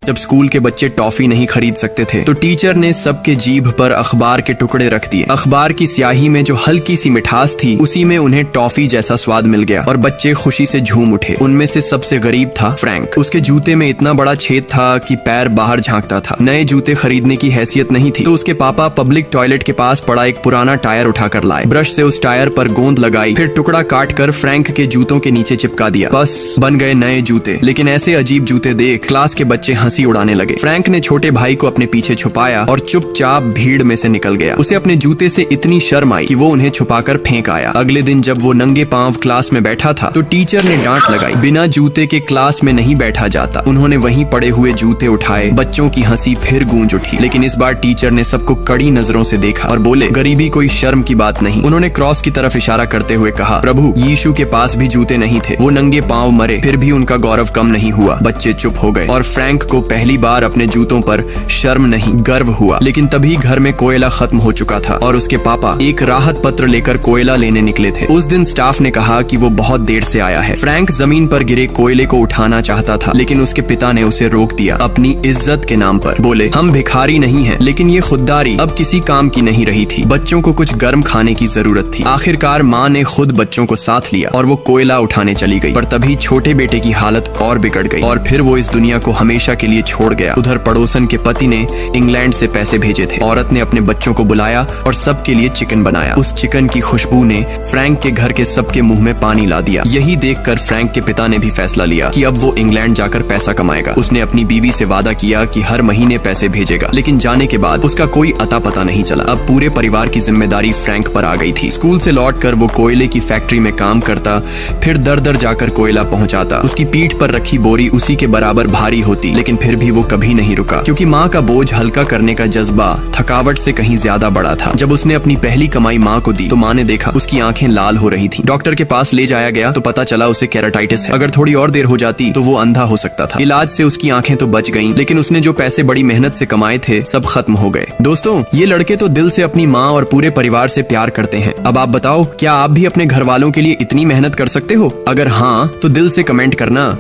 जब स्कूल के बच्चे टॉफी नहीं खरीद सकते थे तो टीचर ने सबके जीभ पर अखबार के टुकड़े रख दिए। अखबार की स्याही में जो हल्की सी मिठास थी उसी में उन्हें टॉफी जैसा स्वाद मिल गया और बच्चे खुशी से झूम उठे। उनमें से सबसे गरीब था फ्रैंक। उसके जूते में इतना बड़ा छेद था कि पैर बाहर झांकता था। नए जूते खरीदने की हैसियत नहीं थी तो उसके पापा पब्लिक टॉयलेट के पास पड़ा एक पुराना टायर उठाकर लाए। ब्रश से उस टायर पर गोंद लगाई, फिर टुकड़ा काट कर फ्रैंक के जूतों के नीचे चिपका दिया। बस बन गए नए जूते। लेकिन ऐसे अजीब जूते देख क्लास के बच्चे हंसी उड़ाने लगे। फ्रैंक ने छोटे भाई को अपने पीछे छुपाया और चुपचाप भीड़ में से निकल गया। उसे अपने जूते से इतनी शर्म आई कि वो उन्हें छुपाकर फेंक आया। अगले दिन जब वो नंगे पांव क्लास में बैठा था तो टीचर ने डांट लगाई, बिना जूते के क्लास में नहीं बैठा जाता। उन्होंने वहीं पड़े हुए जूते उठाए। बच्चों की हंसी फिर गूंज उठी। लेकिन इस बार टीचर ने सबको कड़ी नजरों से देखा और बोले, गरीबी कोई शर्म की बात नहीं। उन्होंने क्रॉस की तरफ इशारा करते हुए कहा, प्रभु यीशु के पास भी जूते नहीं थे, वो नंगे पांव मरे, फिर भी उनका गौरव कम नहीं हुआ। बच्चे चुप हो गए और फ्रैंक को पहली बार अपने जूतों पर शर्म नहीं गर्व हुआ। लेकिन तभी घर में कोयला खत्म हो चुका था और उसके पापा एक राहत पत्र लेकर कोयला लेने निकले थे। उस दिन स्टाफ ने कहा कि वो बहुत देर से आया है। फ्रैंक जमीन पर गिरे कोयले को उठाना चाहता था लेकिन उसके पिता ने उसे रोक दिया अपनी इज्जत के नाम पर। बोले, हम भिखारी नहीं हैं, लेकिन ये खुददारी अब किसी काम की नहीं रही थी। बच्चों को कुछ गर्म खाने की जरूरत थी। आखिरकार माँ ने खुद बच्चों को साथ लिया और वो कोयला उठाने चली गई। पर तभी छोटे बेटे की हालत और बिगड़ गई और फिर वो इस दुनिया को हमेशा के लिए छोड़ गया। उधर पड़ोसन के पति ने इंग्लैंड से पैसे भेजे थे। औरत ने अपने बच्चों को बुलाया और सबके लिए चिकन बनाया। उस चिकन की खुशबू ने फ्रैंक के घर के सबके मुंह में पानी ला दिया। यही देखकर फ्रैंक के पिता ने भी फैसला लिया कि अब वो इंग्लैंड जाकर पैसा कमाएगा। उसने अपनी बीवी से वादा किया कि हर महीने पैसे भेजेगा। लेकिन जाने के बाद उसका कोई अता पता नहीं चला। अब पूरे परिवार की जिम्मेदारी फ्रैंक पर आ गई थी। स्कूल से लौटकर वो कोयले की फैक्ट्री में काम करता, फिर दर दर जाकर कोयला पहुंचाता। उसकी पीठ पर रखी बोरी उसी के बराबर भारी होती, लेकिन फिर भी वो कभी नहीं रुका क्योंकि माँ का बोझ हल्का करने का जज्बा थकावट से कहीं ज्यादा बड़ा था। जब उसने अपनी पहली कमाई माँ को दी तो माँ ने देखा उसकी आंखें लाल हो रही थी। डॉक्टर के पास ले जाया गया तो पता चला उसे केराटाइटिस है। अगर थोड़ी और देर हो जाती तो वो अंधा हो सकता था। इलाज से उसकी आंखें तो बच गईं, लेकिन उसने जो पैसे बड़ी मेहनत से कमाए थे सब खत्म हो गए। दोस्तों, ये लड़के तो दिल से अपनी माँ और पूरे परिवार से प्यार करते हैं। अब आप बताओ, क्या आप भी अपने घर वालों के लिए इतनी मेहनत कर सकते हो? अगर हाँ तो दिल से कमेंट करना।